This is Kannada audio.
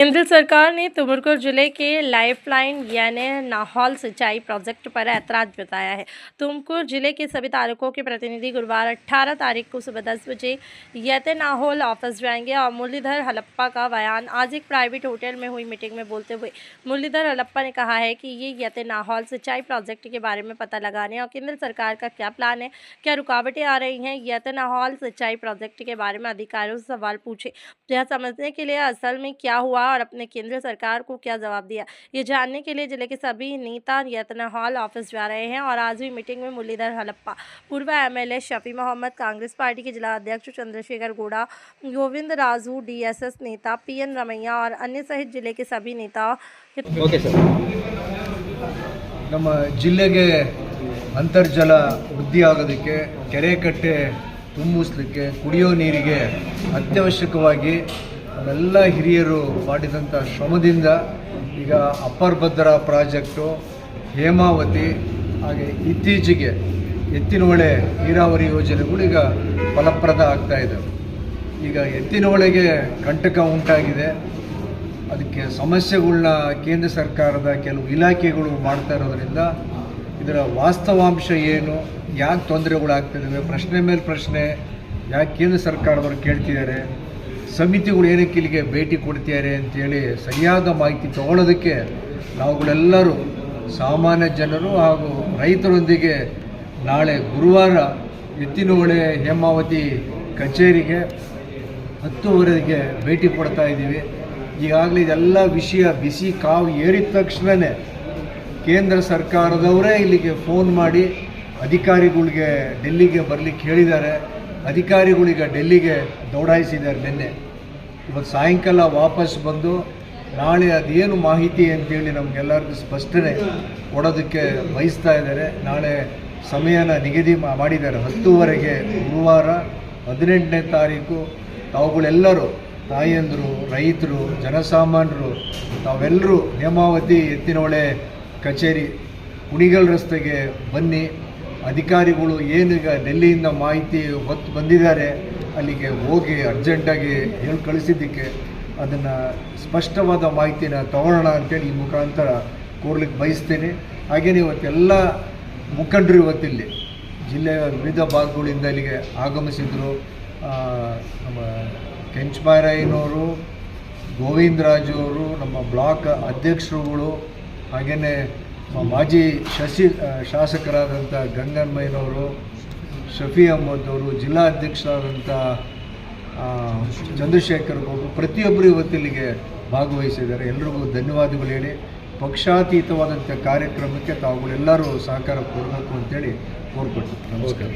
केंद्र सरकार ने तुमकुर जिले के लाइफलाइन यानी नाहौल सिंचाई प्रोजेक्ट पर ऐतराज जताया है। तुमकुर जिले के सभी तालुकों के प्रतिनिधि गुरुवार 18 तारीख को सुबह 10 बजे यते नाहौल ऑफिस जाएंगे और मुरलीधर हलप्पा का बयान आज एक प्राइवेट होटल में हुई मीटिंग में बोलते हुए मुरलीधर हलप्पा ने कहा है कि ये यते नाहौल सिंचाई प्रोजेक्ट के बारे में पता लगाने और केंद्र सरकार का क्या प्लान है, क्या रुकावटें आ रही हैं। यते नाहौल सिंचाई प्रोजेक्ट के बारे में अधिकारियों से सवाल पूछे, यह समझने के लिए असल में क्या हुआ और अपने केंद्र सरकार को क्या जवाब दिया, ये जानने के लिए जिले के सभी नेता यतनाहौल ऑफिस जा रहे हैं। और आज हुई मीटिंग में मुरलीधर हलप्पा, पूर्व एमएलए शफी मोहम्मद, कांग्रेस पार्टी के जिला अध्यक्ष चंद्रशेखर गौड़ा, गोविंद राजू, डीएसएस नेता पीएन रमैया और अन्य सहित जिले के सभी नेता। ओके सर, ನಮ್ಮ ಜಿಲ್ಲೆಗೆ ಅಂತರ್ಜಲ ವೃದ್ಧಿ ಆಗೋದಕ್ಕೆ, ಕೆರೆ ಕಟ್ಟೆ ತುಂಬಿಸಲಿಕ್ಕೆ, ಕುಡಿಯೋ ನೀರಿಗೆ ಅತ್ಯವಶ್ಯಕವಾಗಿ ನಮ್ಮೆಲ್ಲ ಹಿರಿಯರು ಮಾಡಿದಂಥ ಶ್ರಮದಿಂದ ಈಗ ಅಪ್ಪರ್ ಭದ್ರಾ ಪ್ರಾಜೆಕ್ಟು, ಹೇಮಾವತಿ, ಹಾಗೆ ಇತ್ತೀಚೆಗೆ ಎತ್ತಿನಹೊಳೆ ನೀರಾವರಿ ಯೋಜನೆಗಳು ಈಗ ಫಲಪ್ರದ ಆಗ್ತಾ ಇದ್ದಾವೆ. ಈಗ ಎತ್ತಿನಹೊಳೆಗೆ ಕಂಟಕ ಉಂಟಾಗಿದೆ. ಅದಕ್ಕೆ ಸಮಸ್ಯೆಗಳನ್ನ ಕೇಂದ್ರ ಸರ್ಕಾರದ ಕೆಲವು ಇಲಾಖೆಗಳು ಮಾಡ್ತಾ ಇರೋದ್ರಿಂದ ಇದರ ವಾಸ್ತವಾಂಶ ಏನು, ಯಾಕೆ ತೊಂದರೆಗಳಾಗ್ತಿದ್ದಾವೆ, ಪ್ರಶ್ನೆ ಮೇಲೆ ಪ್ರಶ್ನೆ ಯಾಕೆ ಕೇಂದ್ರ ಸರ್ಕಾರದವರು ಕೇಳ್ತಿದ್ದಾರೆ, ಸಮಿತಿಗಳು ಏನಕ್ಕೆ ಇಲ್ಲಿಗೆ ಭೇಟಿ ಕೊಡ್ತಿದ್ದಾರೆ ಅಂತೇಳಿ ಸರಿಯಾದ ಮಾಹಿತಿ ತಗೊಳ್ಳೋದಕ್ಕೆ ನಾವುಗಳೆಲ್ಲರೂ ಸಾಮಾನ್ಯ ಜನರು ಹಾಗೂ ರೈತರೊಂದಿಗೆ ನಾಳೆ ಗುರುವಾರ ಎತ್ತಿನಹೊಳೆ ಹೇಮಾವತಿ ಕಚೇರಿಗೆ 10:30ಗೆ ಭೇಟಿ ಕೊಡ್ತಾ ಇದ್ದೀವಿ. ಈಗಾಗಲೇ ಇದೆಲ್ಲ ವಿಷಯ ಬಿಸಿ ಕಾವು ಏರಿದ ತಕ್ಷಣವೇ ಕೇಂದ್ರ ಸರ್ಕಾರದವರೇ ಇಲ್ಲಿಗೆ ಫೋನ್ ಮಾಡಿ ಅಧಿಕಾರಿಗಳಿಗೆ ಡೆಲ್ಲಿಗೆ ಬರಲಿಕ್ಕೆ ಹೇಳಿದ್ದಾರೆ. ಅಧಿಕಾರಿಗಳೀಗ ಡೆಲ್ಲಿಗೆ ದೌಡಾಯಿಸಿದ್ದಾರೆ. ನಿನ್ನೆ ಇವತ್ತು ಸಾಯಂಕಾಲ ವಾಪಸ್ ಬಂದು ನಾಳೆ ಅದೇನು ಮಾಹಿತಿ ಅಂತೇಳಿ ನಮಗೆಲ್ಲರಿಗೂ ಸ್ಪಷ್ಟನೆ ಕೊಡೋದಕ್ಕೆ ಬಯಸ್ತಾ ಇದ್ದಾರೆ. ನಾಳೆ ಸಮಯನ ನಿಗದಿ ಮಾಡಿದ್ದಾರೆ 10:30ಗೆ ಗುರುವಾರ 18ನೇ ತಾರೀಕು. ತಾವುಗಳೆಲ್ಲರೂ ತಾಯಂದರು, ರೈತರು, ಜನಸಾಮಾನ್ಯರು ತಾವೆಲ್ಲರೂ ಹೇಮಾವತಿ ಎತ್ತಿನಹೊಳೆ ಕಚೇರಿ ಕುಣಿಗಲ್ ರಸ್ತೆಗೆ ಬನ್ನಿ. ಅಧಿಕಾರಿಗಳು ಏನೀಗ ಡೆಲ್ಲಿಯಿಂದ ಮಾಹಿತಿ ಹೊತ್ತು ಬಂದಿದ್ದಾರೆ ಅಲ್ಲಿಗೆ ಹೋಗಿ ಅರ್ಜೆಂಟಾಗಿ ಹೇಳಿ ಕಳಿಸಿದ್ದಕ್ಕೆ ಅದನ್ನು ಸ್ಪಷ್ಟವಾದ ಮಾಹಿತಿನ ತಗೊಳ್ಳೋಣ ಅಂತೇಳಿ ಈ ಮುಖಾಂತರ ಕೋರ್ಲಿಕ್ಕೆ ಬಯಸ್ತೀನಿ. ಹಾಗೆಯೇ ಇವತ್ತೆಲ್ಲ ಮುಖಂಡರು ಇವತ್ತಿಲ್ಲಿ ಜಿಲ್ಲೆಯ ವಿವಿಧ ಭಾಗಗಳಿಂದ ಇಲ್ಲಿಗೆ ಆಗಮಿಸಿದರು. ನಮ್ಮ ಕೆಂಚಮಾರಯ್ಯನವರು, ಗೋವಿಂದ ರಾಜು ಅವರು, ನಮ್ಮ ಬ್ಲಾಕ್ ಅಧ್ಯಕ್ಷರುಗಳು, ಹಾಗೆಯೇ ಮಾಜಿ ಶಾಸಕರಾದಂಥ ಗಂಗಮ್ಮಯ್ಯನವರು, ಶಫಿ ಅಹಮ್ಮದ್ ಅವರು, ಜಿಲ್ಲಾ ಅಧ್ಯಕ್ಷರಾದಂಥ ಚಂದ್ರಶೇಖರ್ ಗೌಡರು, ಪ್ರತಿಯೊಬ್ಬರು ಇವತ್ತಿಲ್ಲಿಗೆ ಭಾಗವಹಿಸಿದ್ದಾರೆ. ಎಲ್ರಿಗೂ ಧನ್ಯವಾದಗಳು ಹೇಳಿ ಪಕ್ಷಾತೀತವಾದಂಥ ಕಾರ್ಯಕ್ರಮಕ್ಕೆ ತಾವುಗಳೆಲ್ಲರೂ ಸಹಕಾರ ಕೊಡಬೇಕು ಅಂತೇಳಿ ಕೋರ್ಪಟ್ಟು ನಮಸ್ಕಾರ.